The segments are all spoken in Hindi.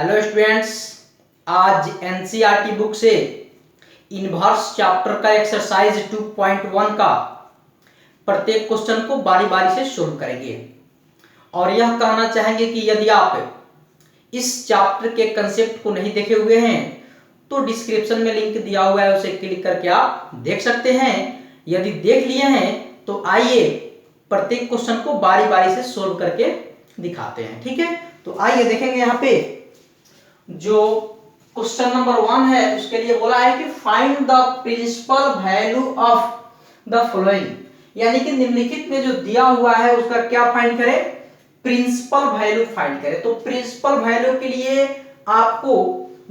हेलो स्टूडेंट्स, आज एनसीईआरटी बुक से इनवर्स चैप्टर का एक्सरसाइज 2.1 का प्रत्येक क्वेश्चन को बारी बारी से सोल्व करेंगे और यह कहना चाहेंगे कि यदि आप इस चैप्टर के कंसेप्ट को नहीं देखे हुए हैं तो डिस्क्रिप्शन में लिंक दिया हुआ है, उसे क्लिक करके आप देख सकते हैं। यदि देख लिए हैं तो आइए प्रत्येक क्वेश्चन को बारी बारी से सोल्व करके दिखाते हैं। ठीक है, तो आइए देखेंगे। यहाँ पे जो क्वेश्चन नंबर 1 है उसके लिए बोला है कि find the principal value of the following, यानी कि निम्नलिखित में जो दिया हुआ है उसका क्या फाइंड करें, प्रिंसिपल वैल्यू फाइंड करें। तो प्रिंसिपल वैल्यू के लिए आपको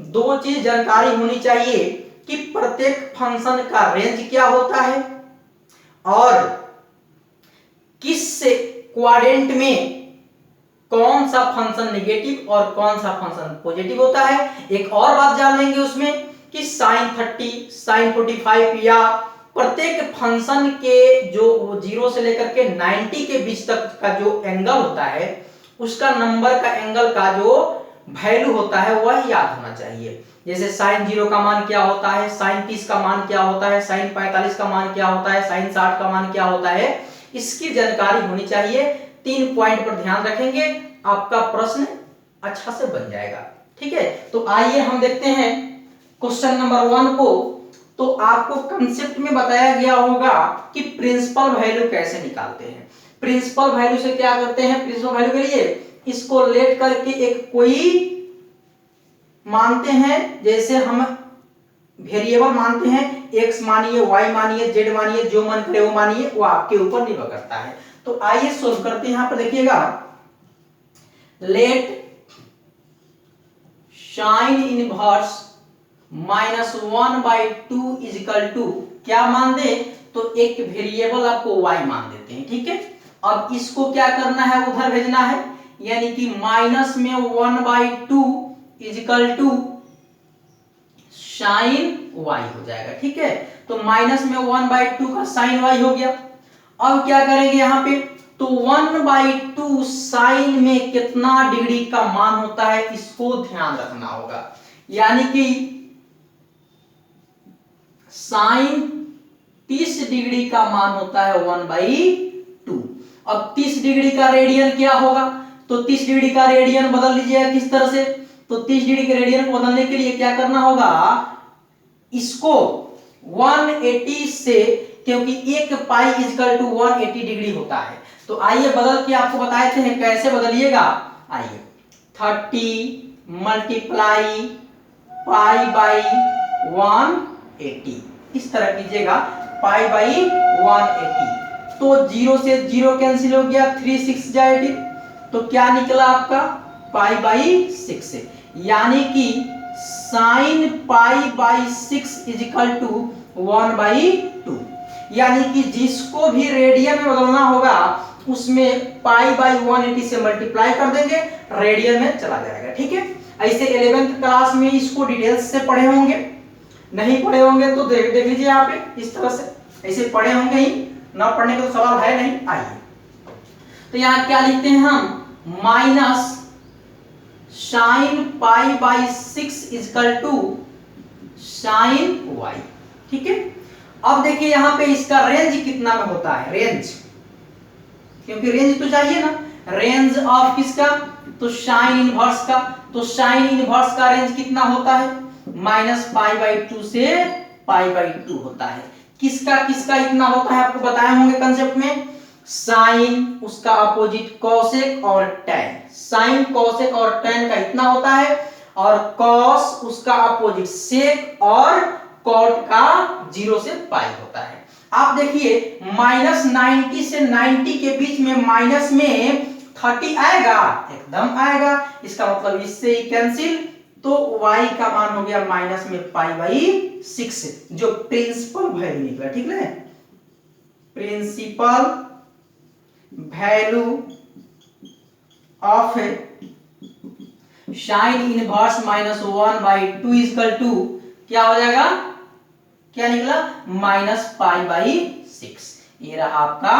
दो चीज जानकारी होनी चाहिए कि प्रत्येक फंक्शन का रेंज क्या होता है और किस क्वाड्रेंट में कौन सा फंक्शन नेगेटिव और कौन सा फंक्शन पॉजिटिव होता है। एक और बात जान लेंगे उसमें कि sin 30, sin 45 या प्रत्येक फंक्शन के जो 0 से लेकर के 90 के बीच तक का जो एंगल होता है उसका नंबर का एंगल का जो वैल्यू होता है वह याद होना चाहिए। जैसे sin 0 का मान क्या होता है, sin 30 का मान क्या होता है, sin 45 का मान क्या होता है, sin 60 का मान क्या होता है, इसकी जानकारी होनी चाहिए। 3 पॉइंट पर ध्यान रखेंगे, आपका प्रश्न अच्छा से बन जाएगा। ठीक है, तो आइए हम देखते हैं क्वेश्चन नंबर 1 को। तो आपको कंसेप्ट में बताया गया होगा कि प्रिंसिपल वैल्यू कैसे निकालते हैं। प्रिंसिपल वैल्यू से क्या करते हैं, प्रिंसिपल वैल्यू के लिए इसको लेट करके एक कोई मानते हैं, जैसे हम वेरिएबल मानते हैं, x मानिए, y मानिए, z मानिए, जो मन करे वो मानिए, वो आपके ऊपर निर्भर करता है। तो आइए सोल्व करते हैं। यहां पर देखिएगा, let sine inverse -1/2 is equal to क्या मान दे, तो एक वेरिएबल आपको y मान देते हैं। ठीक है, अब इसको क्या करना है, उधर भेजना है, यानी कि माइनस में 1/2 is equal to sine y हो जाएगा। ठीक है, तो माइनस में 1/2 का साइन y हो गया। अब क्या करेंगे यहाँ पे, तो 1/2 साइन में कितना डिग्री का मान होता है इसको ध्यान रखना होगा, यानी कि साइन 30 डिग्री का मान होता है 1/2। अब 30 डिग्री का रेडियन क्या होगा, तो 30 डिग्री का रेडियन बदल लीजिएगा किस तरह से, तो 30 डिग्री के रेडियन को बदलने के लिए क्या करना होगा, इसको 180 से, क्योंकि एक पाई इजकल टू 180 डिग्री होता है, तो आइए बदल के आपको बताए थे कैसे बदलिएगा। आइए 30 मल्टीप्लाई पाई बाई 180 इस तरह कीजिएगा, पाई बाई 180। तो 0 से 0 कैंसिल हो गया, 3 6 जा 18, तो क्या निकला आपका पाई बाई 6 से, यानी कि sine pi by 6 is equal to 1/2। यानी कि जिसको भी रेडियन में बदलना होगा उसमें पाई बाई 180 से मल्टीप्लाई कर देंगे, रेडियन में चला जाएगा। ठीक है, ऐसे 11th क्लास में इसको डिटेल्स से पढ़े होंगे, नहीं पढ़े होंगे तो देख लीजिए यहाँ पे, इस तरह से ऐसे पढ़े होंगे ही, ना पढ़ने का तो सवाल है नहीं। आइए तो यहाँ क्या लिखते हैं हम, minus sine pi by 6 is equal to sine y। ठीक है, अब देखिए यहाँ पे इसका रेंज कितना में होता है, रेंज, क्योंकि रेंज तो चाहिए ना, रेंज ऑफ किसका, तो साइन इनवर्स का। तो साइन इनवर्स का रेंज कितना होता है, -π/2 से π/2 होता है। किसका किसका इतना होता है आपको बताए होंगे कंसेप्ट में, साइन उसका अपोजिट कॉसेक और टैन, साइन कॉसेक और टैन का इतना होता है, और कॉस उसका अपोजिट सेक और कॉट का 0 से पाई होता है। आप देखिए -90 से 90 के बीच में माइनस में 30 आएगा, एकदम आएगा, इसका मतलब इससे ही कैंसिल, तो y का मान हो गया माइनस में π/6, जो प्रिंसिपल वैल्यू निकला। ठीक है, principal value of sine inverse -1/2 equal to क्या हो जाएगा, क्या निकला, -π/6। ये रहा आपका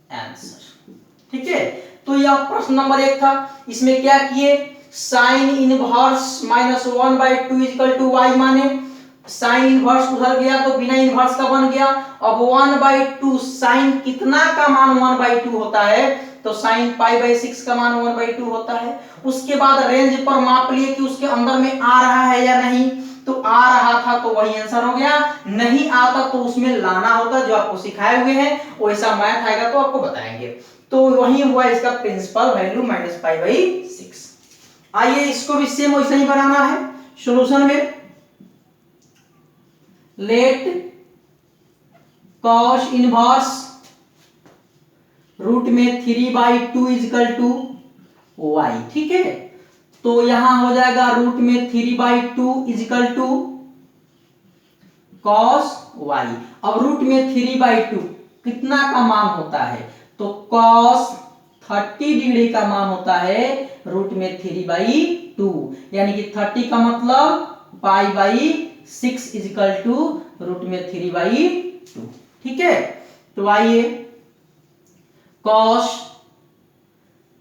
आंसर। ठीक है, तो यह प्रश्न नंबर 1 था। इसमें क्या किए, sine inverse minus 1/2 equal to y माने साइन इनवर्स उधर गया तो बिना इनवर्स का बन गया। अब 1/2 साइन कितना का मान 1/2 होता है, तो साइन π/6 का मान 1/2 होता है। उसके बाद रेंज पर माप लिए कि उसके अंदर में आ रहा है या नहीं, तो आ रहा था तो वही आंसर हो गया, नहीं आता तो उसमें लाना होता, जो आपको सिखाए हुए हैं वैसा मैथ आएगा तो आपको बताएंगे। तो वही हुआ इसका प्रिंसिपल वैल्यू -π/6। आइए इसको भी सेम वैसे ही बनाना है सॉल्यूशन में। लेट cos इनवर्स रूट में 3/2 इक्वल टू वाई, ठीक है। तो यहां हो जाएगा रूट में 3/2 इक्वल टू cos y। अब रूट में 3/2 कितना का मान होता है, तो cos 30 डिग्री का मान होता है रूट में 3/2, यानी कि 30 का मतलब π/6 इक्वल टू रूट में 3/2, ठीक है। तो आइए cos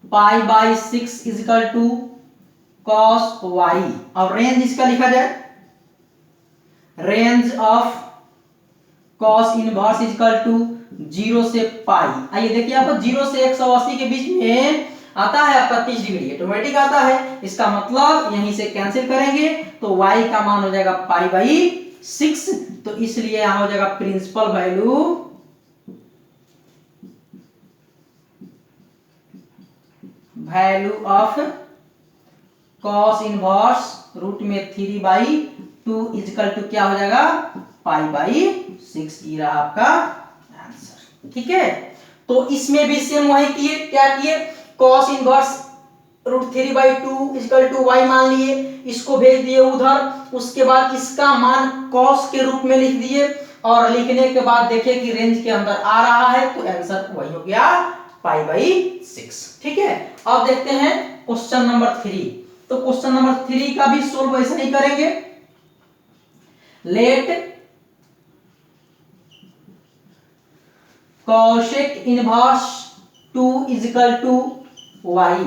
π/6 equal to cos y। अब रेंज इसका लिखा जाए, range of cos inverse equal to 0 से पाई। आइए देखिए यहाँ पर 0 से 180 के बीच में आता है आपका 30 डिग्री, ऑटोमेटिक आता है। इसका मतलब यहीं से कैंसिल करेंगे तो y का मान हो जाएगा π/6। तो इसलिए यहां हो जाएगा principal value of cos inverse root में 3/2 इक्वल टू क्या हो जाएगा π/6। ये रहा आपका आंसर, ठीक है। तो इसमें भी सेम वही किए, क्या किए, cos inverse root 3/2 equal to y मान लिए, इसको भेज दिए उधर। उसके बाद इसका मान cos के रूप में लिख दिए और लिखने के बाद देखे कि रेंज के अंदर आ रहा है तो आंसर वही हो गया π/6, ठीक है। अब देखते हैं क्वेश्चन नंबर 3। तो क्वेश्चन नंबर 3 का भी सोल्व ऐसे ही करेंगे। Let cosec inverse 2 equal to y।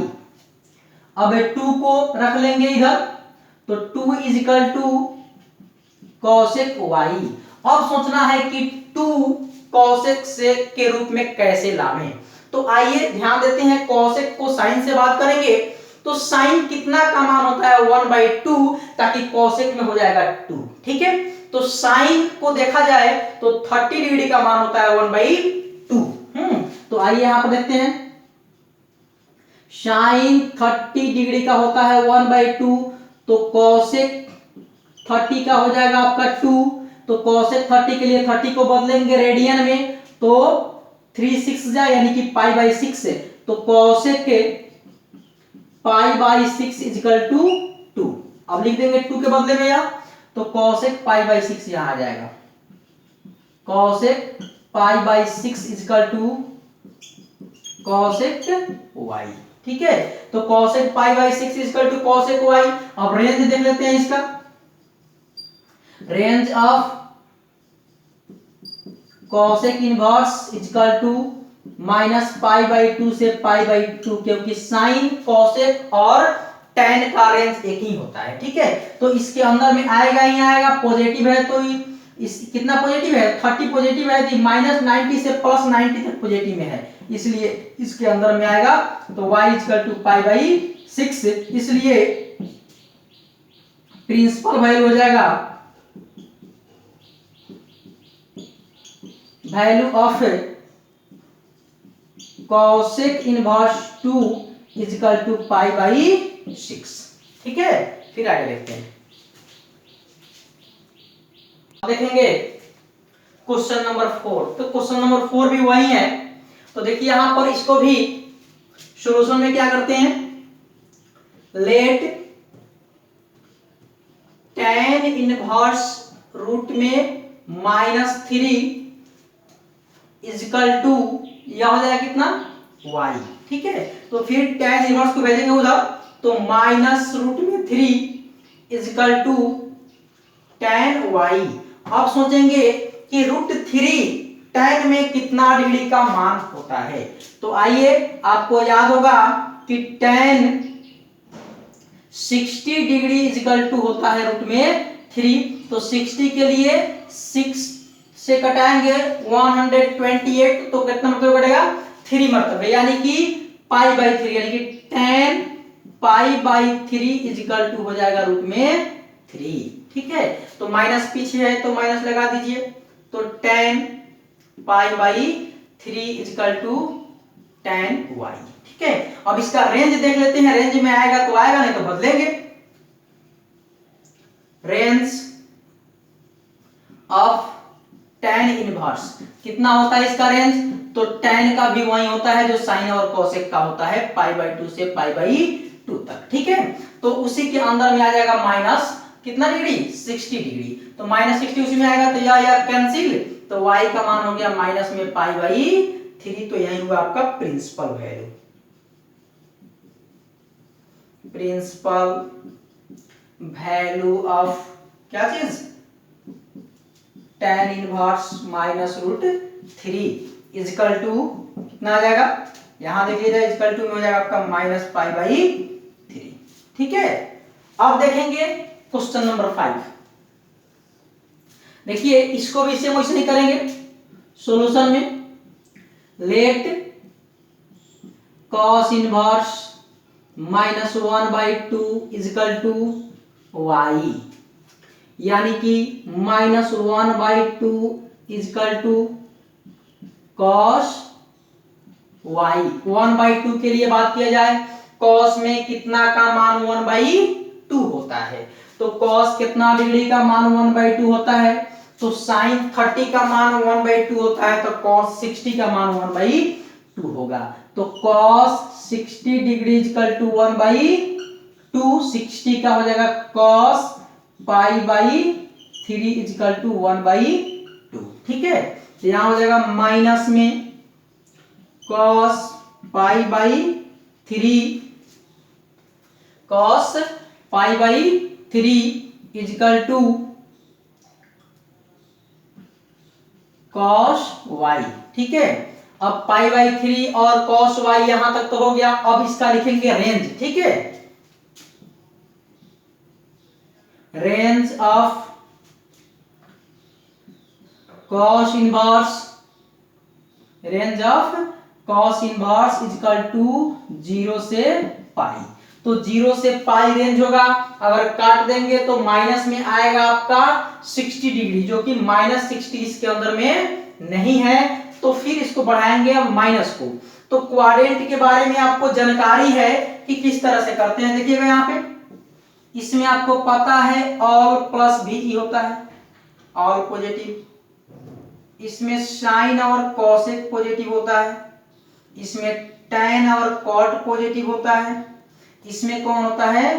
अब 2 को रख लेंगे इधर, तो 2 इक्वल टू cosec y। अब सोचना है कि 2 cosec से के रूप में कैसे लावें। तो आइए ध्यान देते हैं, cosec को sin से बात करेंगे तो sin कितना का मान होता है 1/2, ताकि cosec में हो जाएगा 2, ठीक है। तो sin को देखा जाए तो 30 डिग्री का मान होता है 1/2। तो आइए यहां पर देखते हैं, sin 30 डिग्री का होता है 1/2, तो cosec 30 का हो जाएगा आपका 2। तो cosec 30 के लिए 30 को बदलेंगे रेडियन में तो 3/6 जाए, यानी कि π/6 है। तो cosec के π/6 इक्वल टू 2। अब लिख देंगे 2 के बदले में या, तो cosec π/6 यहां आ जाएगा, cosec π/6 equal to cosec y, ठीक है। तो cosec π/6 equal to cosec y। अब रेंज देख लेते हैं इसका, range of cosec inverse equal to -π/2 से π/2, क्योंकि sin cosec और tan का रेंज एक ही होता है, ठीक है। तो इसके अंदर में आएगा ही आएगा, पॉजिटिव है तो इस कितना पॉजिटिव है, 30 पॉजिटिव है, तो -90 से +90 तक पॉजिटिव में है, इसलिए इसके अंदर में आएगा। तो y इक्वल टू π/6, इसलिए प्रिंसिपल वैल्यू हो जाएगा value of cosec inverse 2 equal to π/6, ठीक है। फिर आगे देखते हैं, देखेंगे क्वेश्चन नंबर 4। तो क्वेश्चन नंबर 4 भी वही है। तो देखिए यहां पर इसको भी सॉल्यूशन में क्या करते हैं, लेट tan इनवर्स रूट में -3 इक्वल टू यह हो जाएगा कितना y, ठीक है। तो फिर tan इनवर्स को भेजेंगे उधर, तो -√3 इक्वल टू tan y। अब सोचेंगे कि √3 tan में कितना डिग्री का मान होता है। तो आइए, आपको याद होगा कि tan 60 डिग्री इजिकल टू होता है रूट में 3। तो 60 के लिए 6 से कटाएंगे 128, तो कितना मतलब कटेगा 3 मरतबे, यानी कि पाई बाई 3, यानी कि 10 पाई बाई 3 इजिकल टू हो जाएगा रूट में 3। ठीक है, तो माइनस पीछे है तो माइनस लगा दीजिए, तो 10 पाई बाई 3 इजिकल टू 10y। ठीक है, अब इसका रेंज देख लेते हैं, रेंज में आएगा तो आएगा, नहीं तो बदलेंगे। रेंज ऑफ tan इनवर्स कितना होता है इसका रेंज, तो tan का भी वही होता है जो sin और cosec का होता है, पाई बाई 2 से पाई बाई 2 तक। ठीक है, तो उसी के अंदर में आ जाएगा माइनस कितना डिग्री 60 डिग्री, तो माइनस 60 उसी में आएगा, तो यह कैंसिल, तो y का मान हो गया माइनस में पाई बाई 3, तो यही हुआ आपका principal value. Principal value of क्या चीज, tan inverse minus root 3 is equal to कितना आ जाएगा, यहां देख लीजिए इजिकल टू में हो जाएगा आपका माइनस पाई बाई 3। ठीक है, अब देखेंगे क्वेश्चन नंबर 5। देखिए इसको भी सेम वैसे नहीं करेंगे, सॉल्यूशन में let cos inverse minus 1/2 is equal to y, यानी कि minus 1/2 is equal to cos y। 1/2 के लिए बात किया जाए, cos में कितना का मान 1/2 होता है, तो cos कितना डिग्री का मान 1/2 होता है, तो sin 30 का मान 1/2 होता है, तो cos 60 का मान 1/2 होगा, तो cos 60 डिग्री इक्वल टू 1/2, 60 का हो जाएगा cos pi by 3 equal to 1/2। ठीक है, तो यहां हो जाएगा माइनस में cos pi by 3, cos pi by 3 equal to cos y। ठीक है, अब पाई बाई 3 और cos y यहां तक तो हो गया, अब इसका लिखेंगे रेंज। ठीक है, range of cos inverse, range of cos inverse equal to 0 से पाई, तो 0 से पाई रेंज होगा, अगर काट देंगे तो माइनस में आएगा आपका 60 डिग्री, जो कि माइनस 60 इसके अंदर में नहीं है, तो फिर इसको बढ़ाएंगे अब माइनस को। तो क्वाड्रेंट के बारे में आपको जानकारी है कि किस तरह से करते हैं, देखिएगा यहाँ पे इसमें आपको पता है ऑल प्लस भी होता है, ऑल पॉजिटिव, इसमें साइन और कॉसेक पॉजिटिव होता है, इसमें tan और कॉट पॉजिटिव होता है, इसमें कौन होता है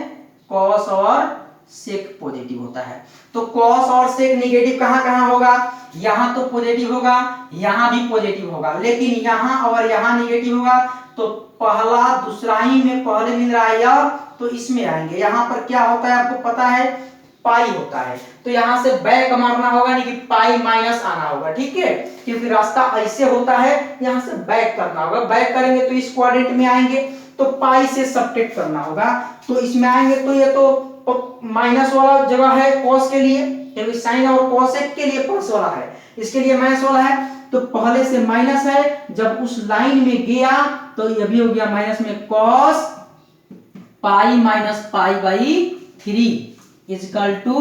कॉस और सेक पॉजिटिव होता है। तो कॉस और सेक निगेटिव कहां कहां होगा, यहां तो पॉजिटिव होगा, यहां भी पॉजिटिव होगा, लेकिन यहां और यहां निगेटिव होगा, तो पहला दूसरा ही में पहले मिल रहा है या, तो इसमें आएंगे। यहां पर क्या होता है आपको पता है पाई होता है, तो यहां से बैक मारना होगा, नहीं कि पाई माइनस आना होगा। ठीक है, क्योंकि रास्ता ऐसे होता है, यहां से बैक करना होगा, बैक करेंगे तो इस क्वाड्रेंट में आएंगे, तो पाई से सब्ट्रैक्ट करना होगा, तो इसमें आएंगे तो ये तो माइनस वाला जगह है कॉस के लिए, क्योंकि साइन और कॉसेक के लिए प्लस वाला है, इसके लिए माइनस वाला है, तो पहले से माइनस है, जब उस लाइन में गया तो ये भी हो गया माइनस में cos pi minus pi by 3 equal to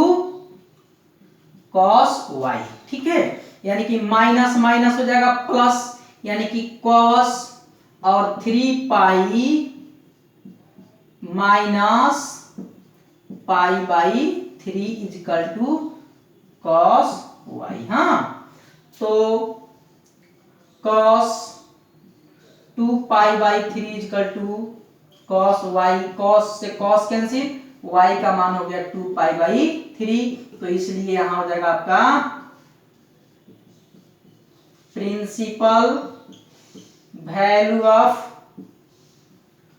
cos y। ठीक है, यानी कि माइनस माइनस हो जाएगा प्लस, यानी कि कॉस और 3 pi minus pi by 3 equal to cos y। हाँ, तो cos 2 pi by 3 equal to cos y, cos से कॉस कैंसिल, y का मान हो गया 2 पाई बाई 3, तो इसलिए यहां हो जाएगा आपका principal value of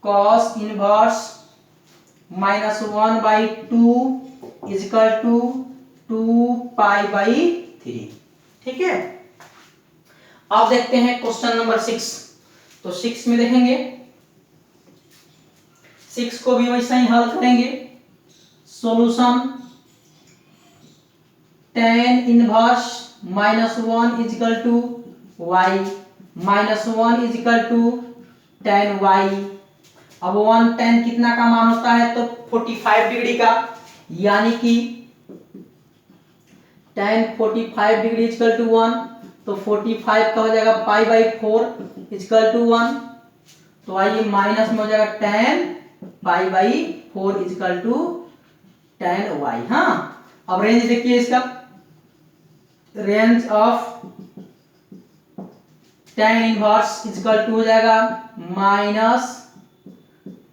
cos inverse minus 1/2 is equal to 2 pi by 3। ठीक है, अब देखते हैं क्वेश्चन नंबर 6। तो 6 में देखेंगे, 6 को भी वैसा ही हल करेंगे। Solution tan inverse -1 is equal to y, -1 is equal to tan y। अब 1 tan कितना का मान होता है तो 45 डिग्री का, यानी कि tan 45 degree is equal to 1, तो 45 का हो जाएगा π/4 इज इक्वल टू 1। तो आइए माइनस में हो जाएगा tan π/4 is equal to tan y। हाँ, अब रेंज देखिए इसका, range of tan inverse is equal to हो जाएगा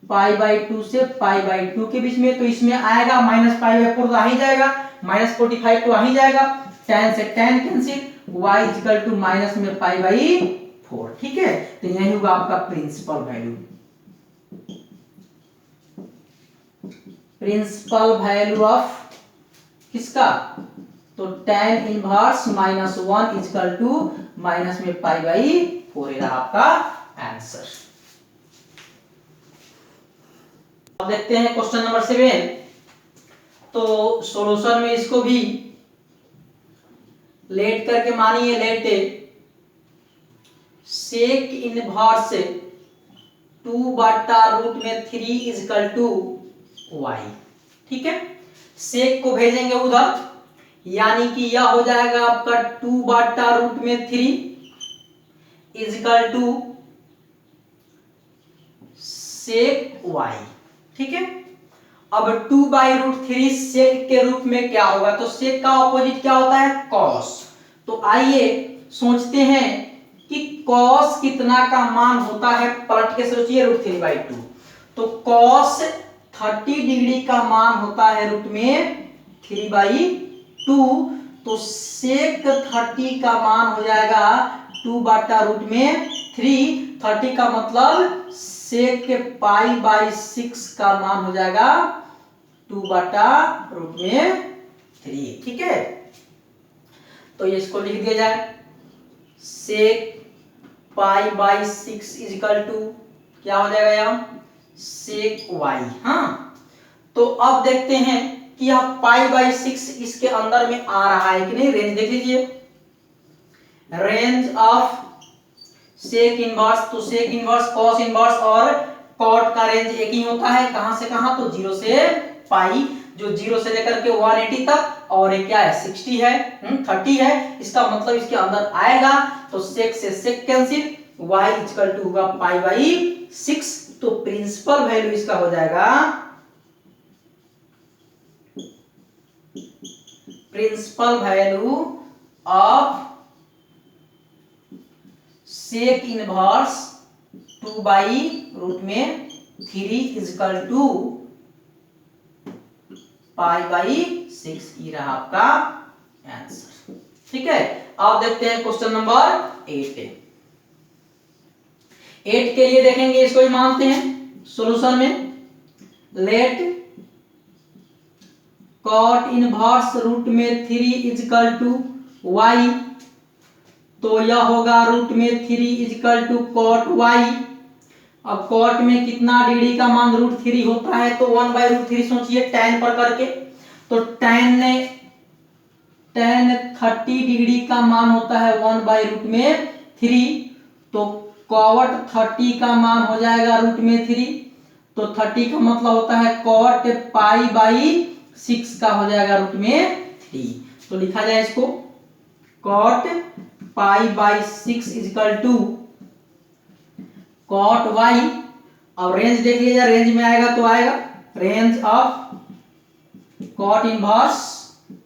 -π/2 से π/2 के बीच में, तो इसमें आएगा -π/4 तो आ ही जाएगा, -45 तो आ ही जाएगा, tan से tan cancel, y is equal to minus में π/4। ठीक है, तो यही होगा आपका principal value. Principal value of किसका, तो tan inverse -1 is equal to minus में π/4 रहा आपका आंसर। अब देखते हैं क्वेश्चन नंबर 7। तो सॉल्यूशन में इसको भी लेट करके मानिए, let sec inverse 2/√3 is equal to y। ठीक है, सेक को भेजेंगे उधर, यानी कि यह हो जाएगा आपका 2/√3 is equal to sec y। ठीक है, अब 2/√3 सेक के रूप में क्या होगा, तो सेक का ऑपोजिट क्या होता है, कॉस। तो आइए सोचते हैं कि कॉस कितना का मान होता है, पलट के सोचिए √3/2। तो कॉस 30 डिग्री का मान होता है रूट में 3/2, तो सेक 30 का मान हो जाएगा 2/√3। 30 का मतलब सेक के π/6 का मान हो जाएगा 2/√3। ठीक है, तो इसको लिख दिया जाए, सेक π/6 इज इक्वल टू क्या हो जाएगा यहाँ, सेक y। हाँ, तो अब देखते हैं कि यह π/6 इसके अंदर में आ रहा है कि नहीं। रेंज देख लीजिए, रेंज ऑफ सेक इनवर्स, तो सेक इनवर्स, कॉस इनवर्स और कॉट का रेंज एक ही होता है, कहां से कहां, तो 0 से पाई, जो 0 से लेकर के 180 तक, और ये क्या है 60 है, 30 है, इसका मतलब इसके अंदर आएगा। तो सेक से sec cancel, y equal to होगा π/6। तो प्रिंसिपल वैल्यू इसका हो जाएगा, principal value of sec inverse 2/√3 is equal to π/6 ये रहा आपका आंसर। ठीक है, अब देखते हैं क्वेश्चन नंबर 8। 8 के लिए देखेंगे, इसको ही मानते हैं सॉल्यूशन में, let cot inverse √3 is equal to y। तो यह होगा √3 is equal to cot y। अब कॉट में कितना डिग्री का मान √3 होता है, तो 1/√3 सोचिए tan पर करके, तो tan 30 डिग्री का मान होता है 1/√3। तो कॉट 30 का मान हो जाएगा √3, तो 30 का मतलब होता है कॉट π/6 का हो जाएगा √3। तो लिखा जाए इसको, cot π/6 is equal to cot y। अब रेंज देख लीजिए, रेंज में आएगा तो आएगा, range of cot inverse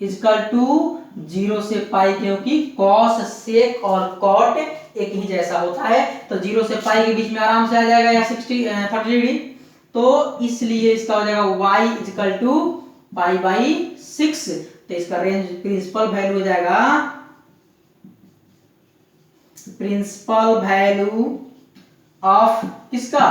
is equal to 0 से पाई, क्योंकि कॉस, सेक और कॉट एक ही जैसा होता है, तो 0 से पाई के बीच में आराम से आ जाएगा या 30 डिग्री, तो इसलिए इसका हो जाएगा y इज इक्वल टू π/6। तो इसका रेंज प्रिंसिपल वैल्यू हो जाएगा, प्रिंसिपल वैल्यू ऑफ किसका,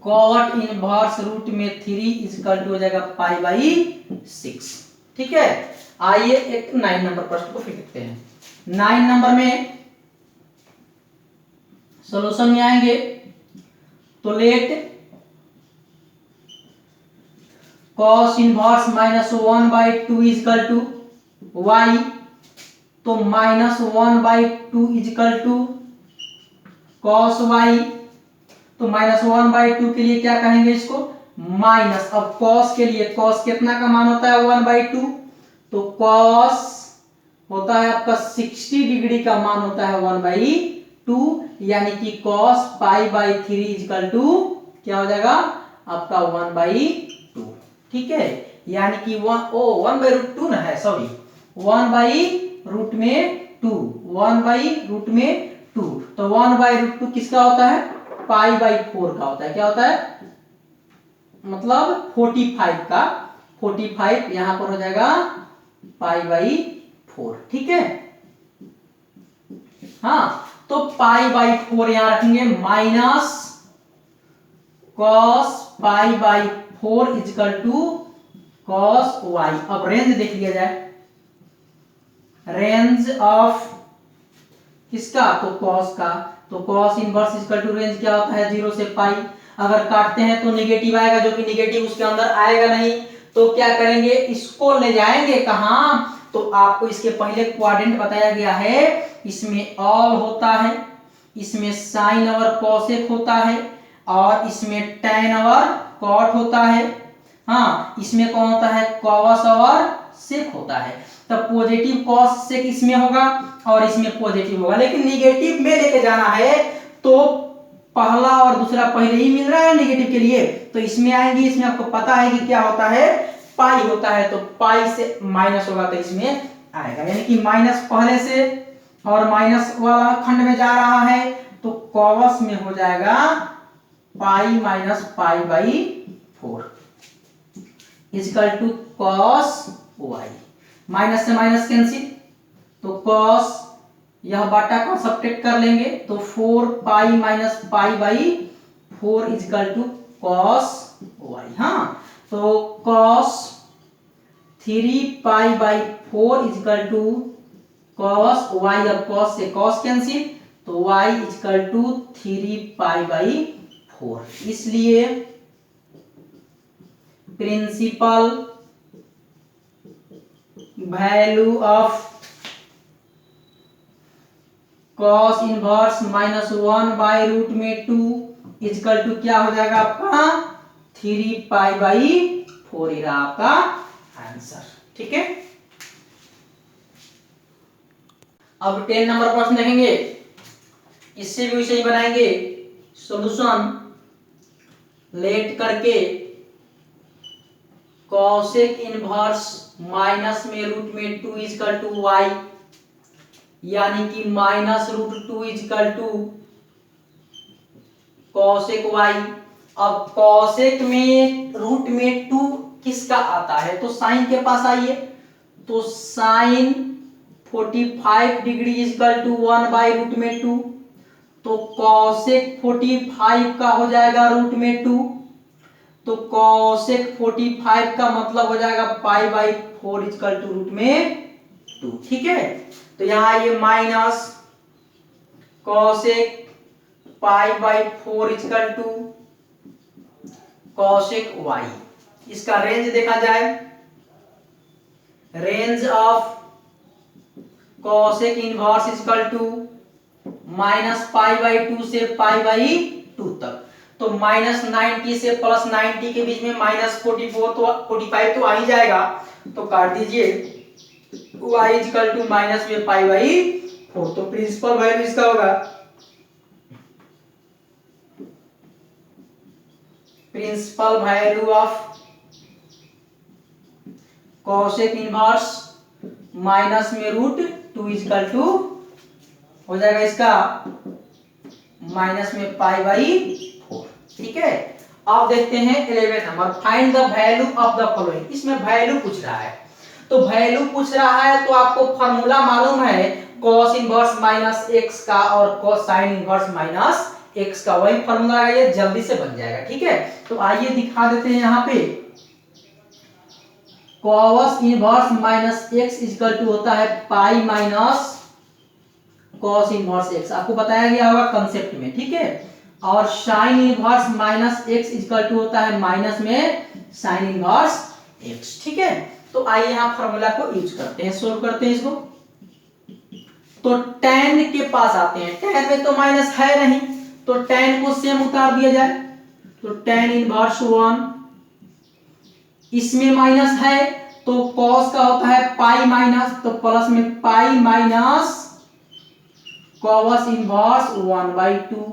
cot inverse √3 is equal to हो जाएगा π/6। ठीक है, आइए एक 9 नंबर प्रश्न को फिर देखते हैं। 9 नंबर में सॉल्यूशन में आएंगे, तो let cos inverse minus 1/2 is equal to y, तो minus 1/2 is equal to cos y, तो माइनस 1/2 के लिए क्या कहेंगे इसको माइनस। अब कॉस के लिए, कॉस कितना का मान होता है 1/2, तो कॉस होता है आपका 60 डिग्री का मान होता है 1/2, यानी कि कॉस π/3 इजकल टू क्या हो जाएगा आपका 1/2। ठीक है, यानी कि 1/√2 ना है, सॉरी 1/√2, 1/√2, तो 1/√2 किसका होता है π/4 का होता है। क्या होता है मतलब 45 का, 45 यहां पर हो जाएगा π/4। ठीक है, हाँ, तो π/4 यहां रखेंगे minus cos π/4 is equal to cos y। अब रेंज देख लिया जाए, रेंज ऑफ किसका तो cos का, तो cos inverse is equal to range क्या होता है 0 से पाई। अगर काटते हैं तो निगेटिव आएगा, जो कि निगेटिव उसके अंदर आएगा नहीं, तो क्या करेंगे इसको ले जाएंगे कहां, तो आपको इसके पहले क्वाड्रेंट बताया गया है, इसमें ऑल होता है, इसमें साइन और कॉसेक होता है, और इसमें tan और cot होता है। हाँ, इसमें कौन होता है cos और sec होता है। तब पॉजिटिव cos sec इसमें होगा और इसमें पॉजिटिव होगा, लेकिन निगेटिव में लेके जाना है तो पहला और दूसरा पहले ही मिल रहा है निगेटिव के लिए, तो इसमें आएंगे, इसमें आपको पता है कि क्या होता है पाई होता है, तो पाई से माइनस होगा तो इसमें आएगा, यानी कि माइनस पहले से और माइनस वाला खंड में जा रहा है, तो कॉस में हो जाएगा pi minus π/4 is equal to cos y. Minus से माइनस कैंसिल, तो कॉस यह बाटा को सब्ट्रैक्ट कर लेंगे, तो 4 minus π/4 is equal to cos y. हाँ, तो cos 3π/4 is equal to cos y. अब कॉस से कॉस कैंसिल, तो y इजकल टू 3π/4। इसलिए principal value of cos inverse minus 1/√2 is equal to क्या हो जाएगा आपका 3π/4 ही रहा आपका आंसर। ठीक है, अब 10 नंबर प्रश्न देखेंगे, इससे भी वैसे ही बनाएंगे सॉल्यूशन लेट करके। कॉसेक इनवर्स माइनस में रूट में 2 इजकल टू वाई, यानी कि minus √2 is equal to cosec y. अब कॉसेक में रूट में 2 किसका आता है, तो साइन के पास आइए, तो साइन 45 डिग्री इजकल टू 1/√2, तो कॉसेक 45 का हो जाएगा √2, तो कॉसेक 45 का मतलब हो जाएगा π/4 इजकल टू √2। ठीक है, तो यहां ये minus cosec π/4 is equal to cosec y. इसका रेंज देखा जाए, range of cosec inverse is equal to minus π/2 से π/2 तक, तो माइनस 90 से प्लस 90 के बीच में माइनस 45 तो आ ही जाएगा, तो काट दीजिए y इजकल टू माइनस में π/4। तो प्रिंसिपल वैल्यू इसका होगा, principal value of cosec inverse minus में √2 इजकल टू हो जाएगा इसका माइनस में π/4। ठीक है, अब देखते हैं 11 number, find the value of the following. इसमें वैल्यू पूछ रहा है, तो वैल्यू पूछ रहा है तो आपको फार्मूला मालूम है cos इनवर्स माइनस x का और cos sin inverse minus x का, वही फार्मूला है, ये जल्दी से बन जाएगा। ठीक है, तो आइए दिखा देते हैं यहाँ पे, cos inverse minus x is equal to होता है pi minus cos inverse x, आपको बताया गया होगा कंसेप्ट में। ठीक है, और sine inverse minus x equal to होता है माइनस में साइन इनवर्स एक्स। ठीक है, तो आइए यहां फॉर्मूला को यूज करते हैं, सोल्व करते हैं इसको। तो tan के पास आते हैं, tan में तो माइनस है नहीं, तो tan को सेम उतार दिया जाए, तो tan इनवर्स 1, इसमें माइनस है तो cos का होता है पाई माइनस, तो प्लस में पाई माइनस cos इनवर्स 1/2,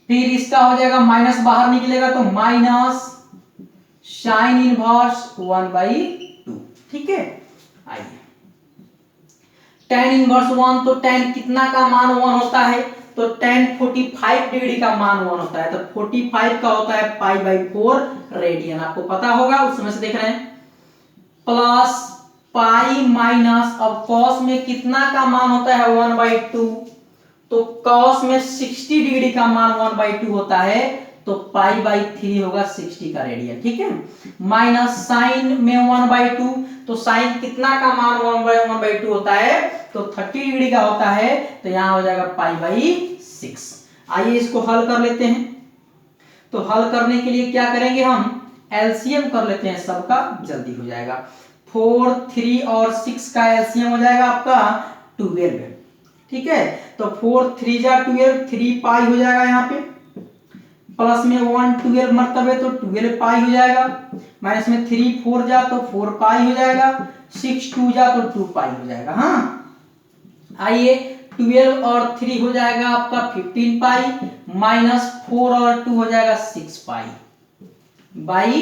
फिर इसका हो जाएगा माइनस बाहर निकलेगा तो माइनस साइन इनवर्स 1/2। ठीक है, आइए tan इनवर्स 1, तो tan कितना का मान 1 होता है, तो tan 45 डिग्री का मान 1 होता है, तो 45 का होता है पाई/4 रेडियन, आपको पता होगा उस समय से देख रहे हैं, प्लस पाई माइनस, अब cos में कितना का मान होता है 1/2, तो cos में 60 डिग्री का मान 1/2 होता है, तो पाई/3 होगा 60 का रेडियन। ठीक है, माइनस साइन में 1/2, तो साइन कितना का मान 1/2 होता है, तो 30 डिग्री का होता है, तो यहां हो जाएगा पाई/6। आइए इसको हल कर लेते हैं। तो हल करने के लिए क्या करेंगे, हम एलसीएम कर लेते हैं, सबका जल्दी हो जाएगा। 4, 3 और 6 का एलसीएम हो जाएगा आपका 12। ठीक है, तो 4 3 जा 12, 3 पाई हो जाएगा यहाँ पे, प्लस में 1 12 मरतबे तो 12 पाई हो जाएगा, माइनस में 3 4 जा तो 4 पाई हो जाएगा, 6 2 जा तो 2 पाई हो जाएगा। हाँ, आइए 12 और 3 हो जाएगा आपका 15 पाई, माइनस 4 और 2 हो जाएगा 6 पाई बाई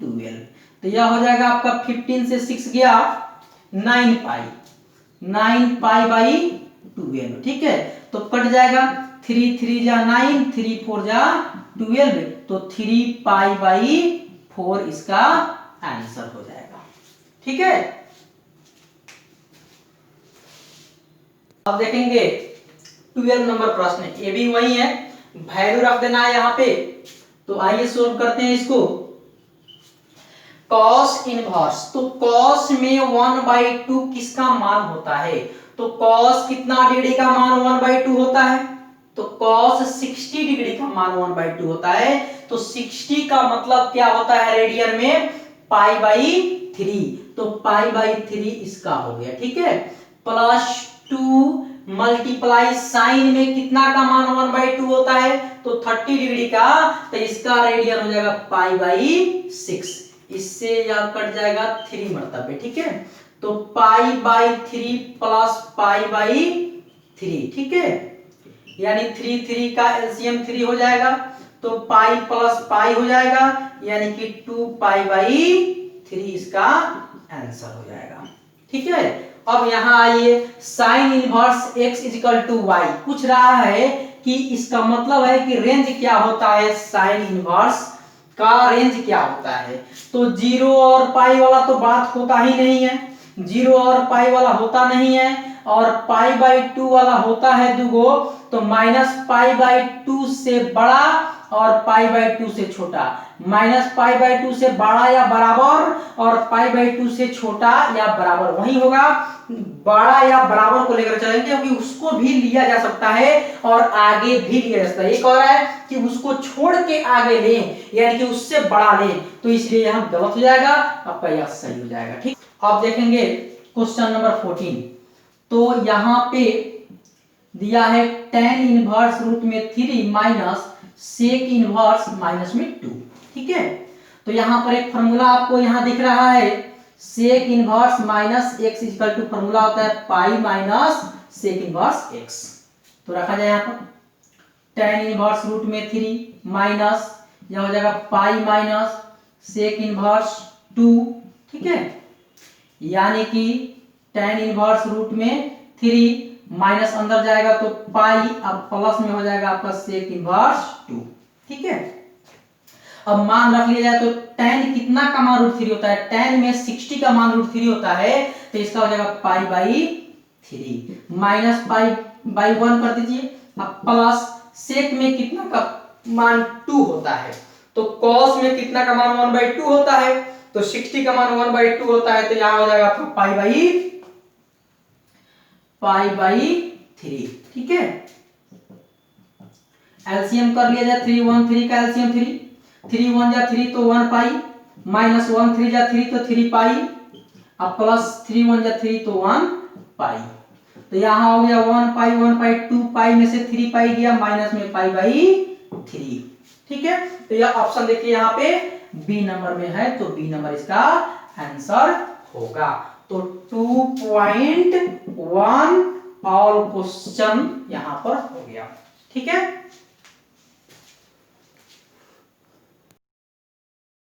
12, तो यह हो जाएगा आपका 15 से 6 गया 9 पाई, 9 पाई बाई 12। ठीक है, तो कट जाएगा, 3 3 जा 9, 3 4 जा 12, तो 3 पाई बाई 4 इसका आंसर हो जाएगा। ठीक है, अब देखेंगे 12 नंबर प्रश्न, ये भी वही है, वैल्यू रख देना है यहाँ पे। तो आइए सोल्व करते हैं इसको। cos इनवर्स, तो cos में 1/2 किसका मान होता है, तो cos कितना डिग्री का मान 1/2 होता है, तो cos 60 डिग्री का मान 1/2 होता है, तो 60 का मतलब क्या होता है रेडियन में, पाई/3, तो पाई/3 इसका हो गया। ठीक है, प्लस 2 मल्टीप्लाई साइन में कितना का मान 1/2 होता है, तो 30 डिग्री का, तो इसका रेडियन हो जाएगा पाई/6, इससे यह कट जाएगा 3 मरतबे। ठीक है, तो पाई/3 प्लस पाई/3। ठीक है, यानी 3 3 का एलसीएम 3 हो जाएगा, तो पाई प्लस पाई हो जाएगा, यानी कि 2 पाई/3 इसका आंसर हो जाएगा। ठीक है, अब यहां आइए, sine inverse x equal to y पूछ रहा है कि इसका मतलब है कि रेंज क्या होता है, साइन इनवर्स का रेंज क्या होता है, तो 0 और पाई वाला तो बात होता ही नहीं है, 0 और पाई वाला होता नहीं है, और पाई/2 वाला होता है दुगो, तो माइनस पाई/2 से बड़ा और पाई/2 से छोटा, माइनस पाई/2 से बड़ा या बराबर और पाई/2 से छोटा या बराबर, वही होगा, बड़ा या बराबर को लेकर चलेंगे, क्योंकि उसको भी लिया जा सकता है और आगे भी लिया जा सकता है। एक और है कि उसको छोड़ के आगे लें, यानी कि उससे बड़ा लें, तो इसलिए यहां गलत हो जाएगा, आपका यह सही हो जाएगा। ठीक, अब देखेंगे क्वेश्चन नंबर 14। तो यहां पे दिया है tan इनवर्स रूट में 3 माइनस सेक इनवर्स माइनस में 2। ठीक है, तो यहां पर एक फार्मूला आपको यहां दिख रहा है, sec inverse minus x equal to formula होता है pi minus sec inverse x, तो रखा जाए यहां पर tan इनवर्स रूट में 3 माइनस, यह हो जाएगा पाई माइनस सेक इनवर्स 2। ठीक है, यानी कि tan इनवर्स रूट में 3 माइनस अंदर जाएगा तो पाई, अब प्लस में हो जाएगा आपका सेक इनवर्स 2। ठीक है, अब मान रख लिया जाए तो tan कितना का मान √3 होता है, tan में 60 का मान √3 होता है, तो इसका हो जाएगा पाई/3 माइनस पाई/1 कर दीजिए, अब प्लस सेक में कितना का मान 2 होता है, तो cos में कितना का मान 1/2 होता है, तो 60 का मान 1/2 होता है, तो यहां हो जाएगा आपका पाई/3। ठीक है, एलसीएम कर लिया जाए 3 1 3 का एलसीएम 3 3 1 जा 3 तो 1 पाई माइनस 1 3 जा 3 तो 3 पाई अब प्लस 3 1 जा 3 तो 1 पाई। तो यहाँ हो गया 1 पाई 2 पाई में से 3 पाई गया माइनस में पाई बाई 3। ठीक है, तो यह ऑप्शन देखिए यहाँ पे बी नंबर में है, तो बी नंबर इसका आंसर होगा। तो 2.1 ऑल क्वेश्चन यहां पर हो गया। ठीक है।